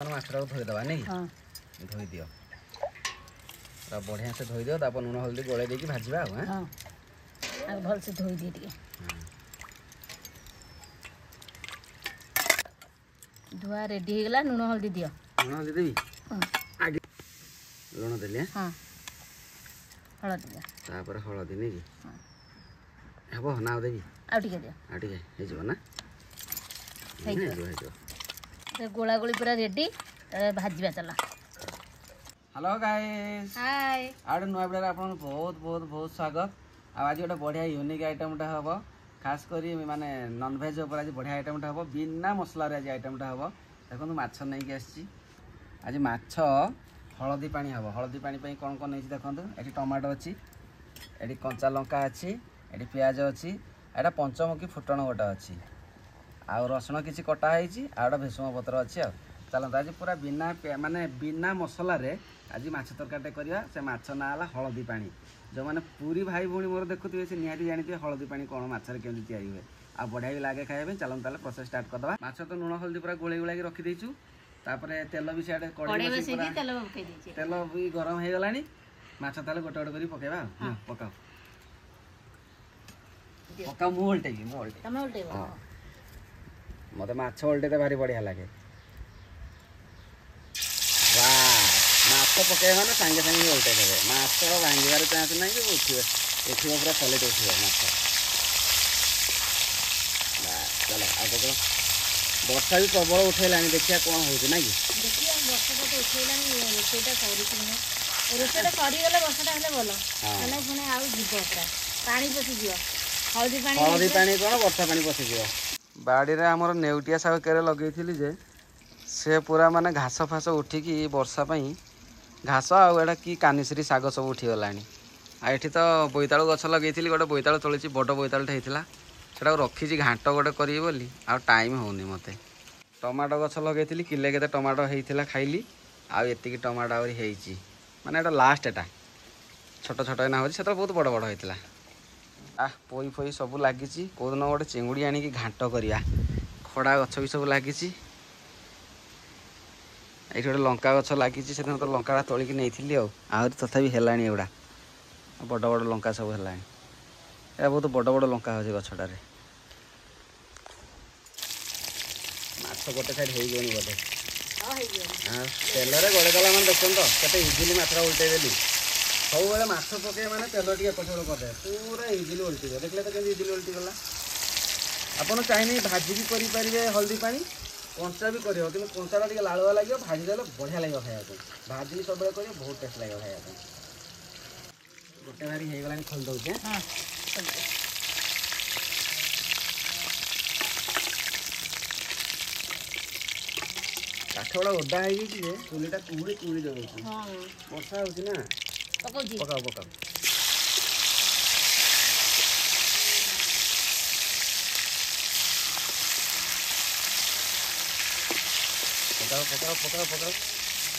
माछटा धोईदे नहीं धोई दियो बढ़िया से धोई दियो तापर लुण हल्दी गोले देकी भाजवा भल से धोई दिए टिके धुआ रेडी हो गला लुण हल्दी दियो लुण हल्दी देबी आगे लुण देली हां हळदी दियो तापर हळदी नहीं की हबो ना देबी आ टिके दियो आ टिके हे जो ना हे जो गोला गोली पूरा रेडी भाजवा चला। हेलो गाइस हाय आड़ नुआ वीडियो आपन बहुत बहुत बहुत स्वागत। आज गोटे बढ़िया यूनिक आइटमटा हम खास करी माने नॉन वेज ऊपर आज बढ़िया आइटमटा हम बिना मसला आज आइटमटा हम देखो माछ नहीं आसी आज माछ हलदी पानी हम हलदी पानी कौन कौन नहीं देखो ये टमाटो अच्छी ये कंचा लंका अच्छी ये पियाज अच्छी एटा पंचमुखी फुटण गोटे अच्छी आ रसुण किसी कटा है भेसुम पत्र अच्छी चलता आज पूरा बिना माने बिना मसला रे आज माछ तरकारी करवा से माछ ना हलदी पानी जो मैंने पूरी भाई भौणी मोर देखुए से निहाती जानते हलदी पानी कौन मछर केमती तैयारी हुए आ बढ़िया भी लगे खाइबे चलन ताले प्रोसेस स्टार्ट करदबा। माछ तो लुण हलदी पूरा गोले गोला रखी देछु तापरे तेल भी सियाडे कड़ाई तेल भी गरम हो गलानी माछ ताले गोटे गोटे करी पकेबा पकाओ पकाओ मु उल्टेबी तमे उल्टेबो मते माछ उल्टे भारी बढ़िया लगे माछ पकड़ मैंने सागे सागे उल्टे देवे माछ भांगार चान्स ना कि उठे उठे पूरा सॉलिड उठे माछ चलो आगे तो वर्षा भी प्रबल उठेला देखिए कौन हो ना कि देखिए वर्षा तो उठेला रोषेटा रोषेटा सरीगले वर्षाटा हेले भल हेले पुणी आउ जीव पूरा पानी पशिଯିव हल्दी पानी कौन वर्षा पानी पशिଯିव बाड़ी रे हमर नेउटिया साग केरे लगे जे से पूरा माने घास फास उठिकी वर्षा पाई घास आड़ा कि कानिश्री साग सब उठीगला आ ये तो बोईतालु गछ लगे गोटे बोईतालु तोली बड़ बोईतालुटे होता से रखी घाट गोटे करी बोली आ टाइम होनी मत टमाटो गछ लगे किले के टमाटो होता खाइली आती टमाटो आहरी माने एटा लास्ट एटा छोट छोट एना हो बहुत बड़ बड़ होता पोई फोई सब लगी कौन गोटे चिंगुड़ी आनिकी घाट करिया खड़ा गछ भी सब लगी ये गोटे लंका गछ लगी से तो लंका तोलिकी नहीं आहरी तथापि है एगुड़ा बड़ बड़ लंका सब है बहुत बड़ बड़ लंका हो गछटार माछ गोटे साइड हो गई बोधे तेल गड़े गला मैंने देखते तो केते इजिली माछटा उल्टे देली सब बेले माछ पकड़े मैंने तेल टे पछड़ करदे पूरा इजिली उल्टी देखले तो केमती इजिली उल्टी गला आपन चाहिए भाजी भी करें हल्दी पानी कंचा भी कर कंचा टे लालुआ लगे भाजीदेले बढ़िया लगे खाया भाजी सब कर बहुत टेस्ट लगे खाया गोटे भारी हो गला खोल दौचे काठ गुड़ा ओदा हो चुलीटा कुड़ी कुड़ी दे वर्षा हो पकाओ पकाओ पकाओ पकाओ पकाओ पकाओ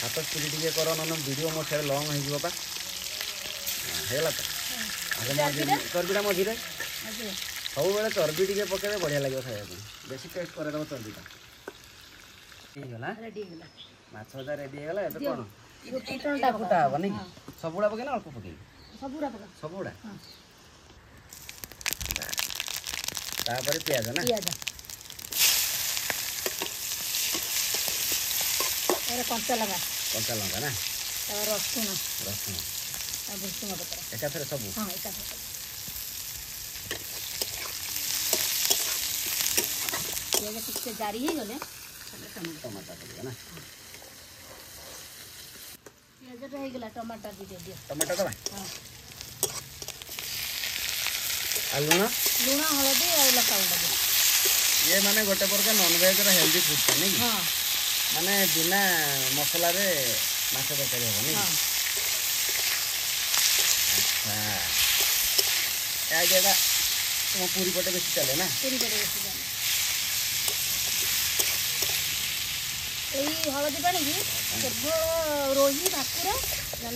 हाथ चुरी टे कर ना वीडियो मो से लंग होगा तो चर्बीटा मझे सब बेले चर्बी टे पकड़े बढ़िया लगे खाया बेसी टेस्ट कर चर्बीटा माछ रेडी होगा ए कौन फुटा हम नहीं सबुड़ा पकड़ अल्प पकड़ सबुड़ा पियाज ना कंचा लगा ना रसुण एकाथरे सब पियाज टिके जारी हो गले टमाटर पड़ेगा ना पियाज हो गला टमाटर भी दे दियो टमाटर दबा लुण लुण हलदी और लंका गुंड ये माने गोटे प्रकार नॉनवेज हेल्दी फूड नहीं माने बिना मसला रे माछ तरकारी हो नहीं अच्छा आइडिया तुम पूरी पटे बेसी चले ना पूरी पटे बेसी चले यही हलदी पानी की केवल रोही भाकुर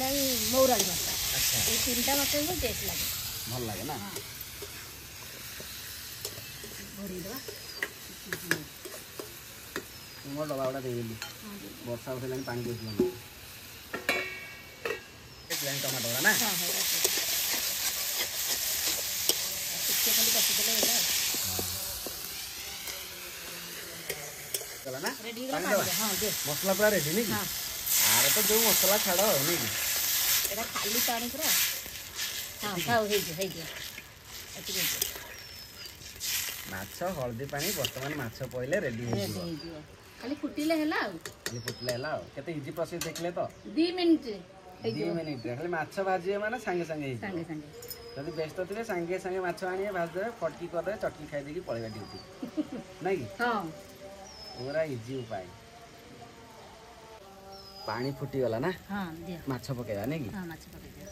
ना मौराड़ी माछ अच्छा ये तीनटा माछ ही टेस्ट लगे भल लगे ना भरी दवा ମୋ ଡବା ଗୁଡ଼ା ଦେଇଦେଲି ବର୍ଷା ଉଠେଇଲାଣି ପାଣି ପଶିଲାଣି ଟମାଟୋ ଗୁଡ଼ା ନା ଖାଲି କଷିଦେଲେ ହେଲା ଗଲା ନା ରେଡି ହେଇଗଲା ହଁ ଦେ ମସଲା ପୁରା ରେଡି ନାଇଁ କି ଆର ତ ଯୋଉ ମସଲା ଛାଡ଼ ନାଇଁ କି ଏଇଟା ଖାଲି ପାଣି ପୁରା ହଁ ଖାଉ ହେଇଯିବ ଏତିକି ହେଇଯିବ ମାଛ ହଳଦୀ ପାଣି ବର୍ତ୍ତମାନ ମାଛ ପଇଲେ ରେଡି ହେଇଯିବ ଖାଲି ଫୁଟିଲେ ହେଲା ଆଉ ଖାଲି ଫୁଟିଲେ ହେଲା ଆଉ କେତେ ଇଜି ପ୍ରୋସେସ ଦେଖିଲେ ତ 2 ମିନିଟ୍ 2 ମିନିଟ୍ରେ ଖାଲି ମାଛ ଭାଜିବେ ମାନେ ସାଙ୍ଗେ ସାଙ୍ଗେ ହେଇଯିବ ଯଦି ବ୍ୟସ୍ତ ଥିବେ ସାଙ୍ଗେ ସାଙ୍ଗେ ମାଛ ଆଣିବେ ଭାଜିଦେବେ ଫଟକି କରିଦେବେ ଚଟକି ଖାଇଦେଇକି ପଳେଇବା ଡ୍ୟୁଟି ନାଇଁ କି ହଁ ପୁରା ଇଜି ଉପାୟ ପାଣି ଫୁଟିଗଲା ନା ହଁ ଦିଅ ମାଛ ପକେଇବା ନାଇଁ କି ହଁ ମାଛ ପକେଇଦିଅ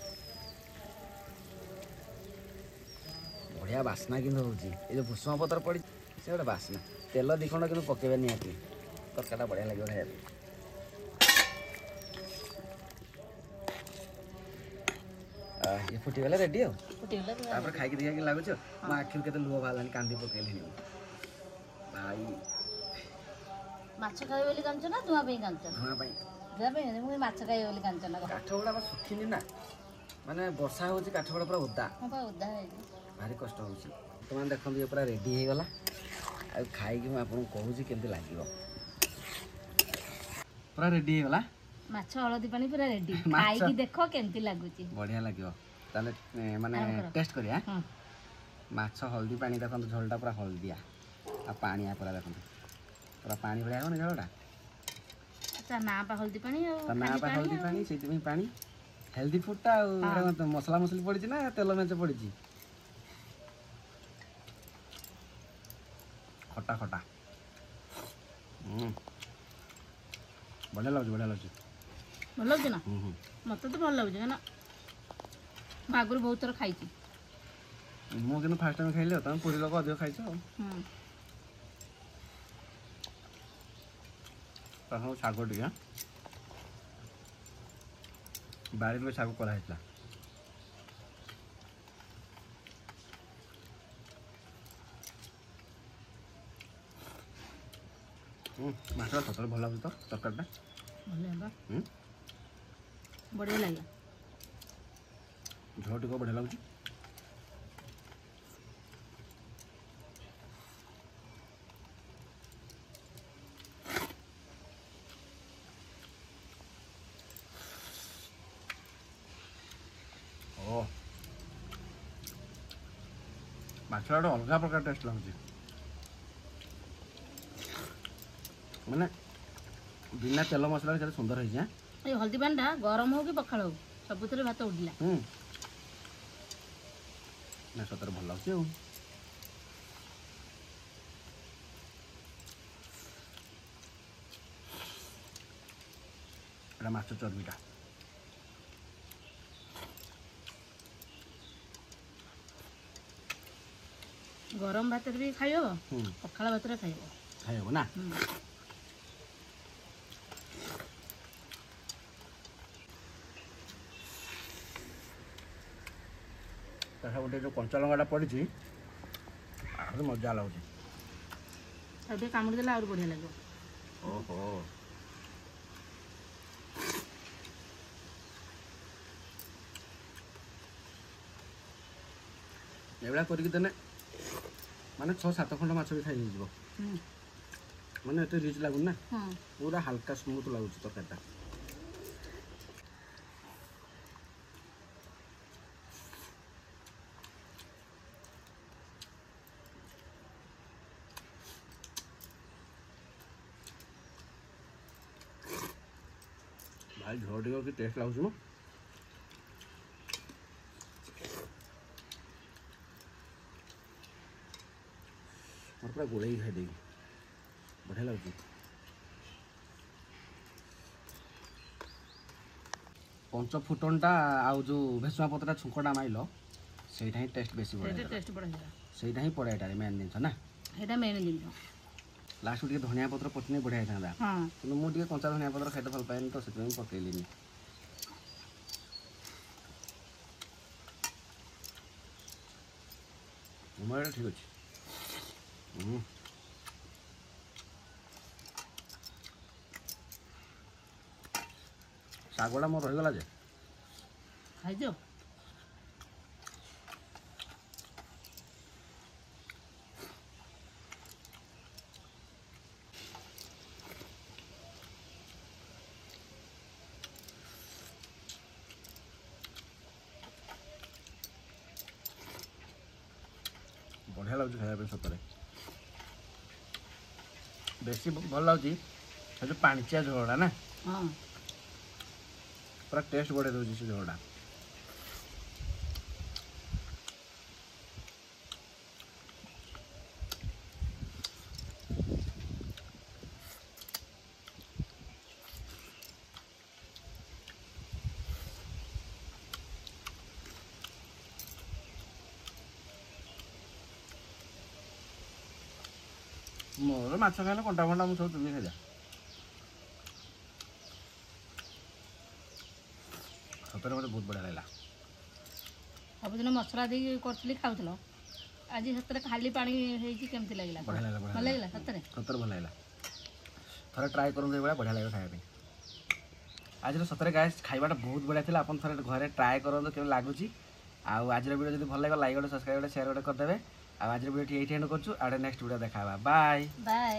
ବଢ଼ିଆ ବାସ୍ନା କିନ୍ତୁ ହେଉଛି ଏ ଯେଉଁ ଭୂଷଣ ପତ୍ର ପଡ଼ିଛି ସେ ଗୋଟେ ବାସ୍ନା ତେଲ ଦୁଇ ଖଣ୍ଡ କିନ୍ତୁ ପକେଇବା ନିହାତି ତରକାରୀଟା ବଢ଼ିଆ ଲାଗିବ ଖାଇବା ପାଇଁ ଇଏ ଫୁଟିଗଲେ ରେଡ଼ି ଆଉ ତାପରେ ଖାଇକି ଦେଖିକି ଲାଗୁଛି ମୋ ଆଖିରୁ କେତେ ଲୁହ ବାହାରିଲାଣି କାନ୍ଦି ପକେଇଲିଣି ଭାଇ ମାଛ ଖାଇବେ ବୋଲି କାଞ୍ଚ ନା ଧୂଆ ପାଇଁ କାଞ୍ଚ ଧୂଆ ପାଇଁ ମୁଁ ମାଛ ଖାଇବେ ବୋଲି କାଞ୍ଚ ନା କାଠ ଗୁଡ଼ା ଶୁଖିନି ନା ମାନେ ବର୍ଷା ହେଉଛି କାଠ ଗୁଡ଼ା ପୁରା ଓଦା ଓଦା ହେଇଛି ଭାରି କଷ୍ଟ ହେଉଛି ବର୍ତ୍ତମାନ ଦେଖନ୍ତୁ ଇଏ ପୁରା ରେଡ଼ି ହେଇଗଲା ଆଉ ଖାଇକି ମୁଁ ଆପଣଙ୍କୁ କହୁଛି କେମିତି ଲାଗିବ ପୁରା ରେଡ଼ି ହେଇଗଲା ମାଛ ହଳଦୀ ପାଣି ପୁରା ରେଡି ଖାଇକି ଦେଖ କେମିତି ଲାଗୁଛି ବଢ଼ିଆ ଲାଗିବ ତାହେଲେ ମାନେ ଟେଷ୍ଟ କରିବା ମାଛ ହଳଦୀ ପାଣି ଦେଖନ୍ତୁ ଝୋଳଟା ପୁରା ହଳଦିଆ ଆଉ ପାଣିଆ ପୁରା ଦେଖନ୍ତୁ ପୁରା ପାଣି ଭଳିଆ ହେବନି ଝୋଳଟା ତା ନାଁ ପା ହଳଦୀ ପାଣି ଆଉ ତା ନାଁ ପା ହଳଦୀ ପାଣି ସେଇଥିପାଇଁ ପାଣି ହେଲ୍ଦି ଫୁଡ଼ଟା ଆଉ ଏଇଟା ମସଲା ମସଲି ପଡ଼ିଛି ନା ତେଲ ମେଞ୍ଚ ପଡ଼ିଛି ଖଟା ଖଟା ବଢ଼ିଆ ଲାଗୁଛି ଭଲ ଲାଗୁଛି ନା ମତେ ତ ଭଲ ଲାଗୁଛି କାହିଁକିନା ମୁଁ ଆଗରୁ ବହୁତ ଥର ଖାଇଛି ମୁଁ କିନ୍ତୁ ଫାଷ୍ଟ ଟାଇମ୍ ଖାଇଲି ଆଉ ତମେ ପୁରୀ ଲୋକ ଅଧିକ ଖାଇଛ ଆଉ ତାକୁ ଶାଗ ଟିକେ ବାଡ଼ିରେ ଶାଗ କରାହେଇଥିଲା ମାଛଟା ସତରେ ଭଲ ଲାଗୁଛି ତ ତରକାରୀଟା ବଢ଼ିଆ ଲାଗିଲା ଝୋଳ ଟିକେ ବଢ଼ିଆ ଲାଗୁଛି ମାଛଟା ଗୋଟେ ଅଲଗା ପ୍ରକାର ଟେଷ୍ଟ ଲାଗୁଛି ମାନେ ବିନା ତେଲ ମସଲାରେ କେତେ ସୁନ୍ଦର ହେଇଛି ଏଇ ହଳଦୀ ପାଣିଟା ଗରମ ହଉ କି ପଖାଳ ହଉ ସବୁଥିରେ ଭାତ ଉଡ଼ିଲା ନା ସତରେ ଭଲ ଲାଗୁଛି ଆଉ ଏଇଟା ମାଛ ଚର୍ବିଟା ଗରମ ଭାତରେ ବି ଖାଇହବ ପଖାଳ ଭାତରେ ଖାଇହବ ନା ତା ଗୋଟେ ଯେଉଁ କଞ୍ଚା ଲଙ୍କାଟା ପଡ଼ିଛି ଆହୁରି ମଜା ଲାଗୁଛି ଆଉ ଟିକେ କାମୁଡ଼ି ଦେଲେ ଆହୁରି ବଢ଼ିଆ ଲାଗିବ ଓହୋ ଏଭଳିଆ କରିକି ଦେଲେ ମାନେ 6-7 ଖଣ୍ଡ ମାଛ ବି ଖାଇ ହେଇଯିବ ମାନେ ଏତେ ରିଚ୍ ଲାଗୁନି ନା ପୁରା ହାଲକା ସ୍ମୁଥ୍ ଲାଗୁଛି ତରକାରୀଟା ଭାଇ ଝୋଳ ଟିକେ କି ଟେଷ୍ଟ ଲାଗୁଛି ମୋ ମୋର ପୁରା ଗୋଳେଇକି ଖାଇଦେବି ବଢ଼ିଆ ଲାଗୁଛି ପଞ୍ଚ ଫୁଟଣଟା ଆଉ ଯେଉଁ ଭେସୁଙ୍ଗା ପତ୍ରଟା ଛୁଙ୍କଟା ମାଇଲ ସେଇଟା ହିଁ ଟେଷ୍ଟ ବେଶୀ ବଢ଼ିଆ ସେଇଟା ହିଁ ପଡ଼େ ଏଇଟାରେ ମେନ୍ ଜିନିଷ ନା ସେଇଟା ମେନ୍ ଜିନିଷ ଲାଷ୍ଟକୁ ଟିକେ ଧନିଆ ପତ୍ର ପକେଇଲେ ବଢ଼ିଆ ହେଇଥାନ୍ତା କିନ୍ତୁ ମୁଁ ଟିକେ କଞ୍ଚା ଧନିଆ ପତ୍ର ଖାଇତେ ଭଲ ପାଏନି ତ ସେଥିପାଇଁ ପକେଇଲିନି ମୋର ଏଇଟା ଠିକ୍ ଅଛି ଶାଗଟା ମୋର ରହିଗଲା ଯେ ଖାଇଦିଅ। ବଢ଼ିଆ ଲାଗୁଛି ଖାଇବା ପାଇଁ ସତରେ। ବେଶୀ ଭଲ ଲାଗୁଛି ସେ ଯେଉଁ ପାଣିଚିଆ ଝୋଳଟା ନା, ହଁ ପୁରା ଟେଷ୍ଟ ବଢ଼େଇ ଦେଉଛି ସେ ଝୋଳଟା। ମୋର ମାଛ ଖାଇଲେ କଣ୍ଟା ଫଣ୍ଟା ମୁଁ ସବୁ ଚୁନି ଖାଇଯା। ସତରେ ମୋତେ ବହୁତ ବଢ଼ିଆ ଲାଗିଲା। ସବୁଦିନ ମସଲା ଦେଇକି କରିଥିଲି ଖାଉଥିଲ, ଆଜି ସତରେ ଖାଲି ପାଣି ହେଇଛି କେମିତି ଲାଗିଲା? ବଢ଼ିଆ ଲାଗିଲା, ଭଲ ଲାଗିଲା ସତରେ? ସତରେ ଭଲ ଲାଗିଲା। ଥରେ ଟ୍ରାଏ କରନ୍ତୁ, ଏଇଭଳିଆ ବଢ଼ିଆ ଲାଗିବ ଖାଇବା ପାଇଁ। ଆଜିର ସତରେ ଗାଇସ୍ ଖାଇବାଟା ବହୁତ ବଢ଼ିଆ ଥିଲା। ଆପଣ ଥରେ ଘରେ ଟ୍ରାଏ କରନ୍ତୁ କେମିତି ଲାଗୁଛି। ଆଉ ଆଜିର ଭିଡ଼ିଓ ଯଦି ଭଲ ଲାଗିବ ଲାଇକ୍ ଗୋଟେ, ସବସ୍କ୍ରାଇବ୍ ଗୋଟେ, ସେୟାର ଗୋଟେ କରିଦେବେ। ଆଉ ଆଜିର ଭିଡ଼ିଓ ଏଇଠି ଏଣ୍ଡ କରୁଛୁ। ଆଉ ନେକ୍ସଟ ଭିଡ଼ିଓ ଦେଖା ହେବା। Bye bye.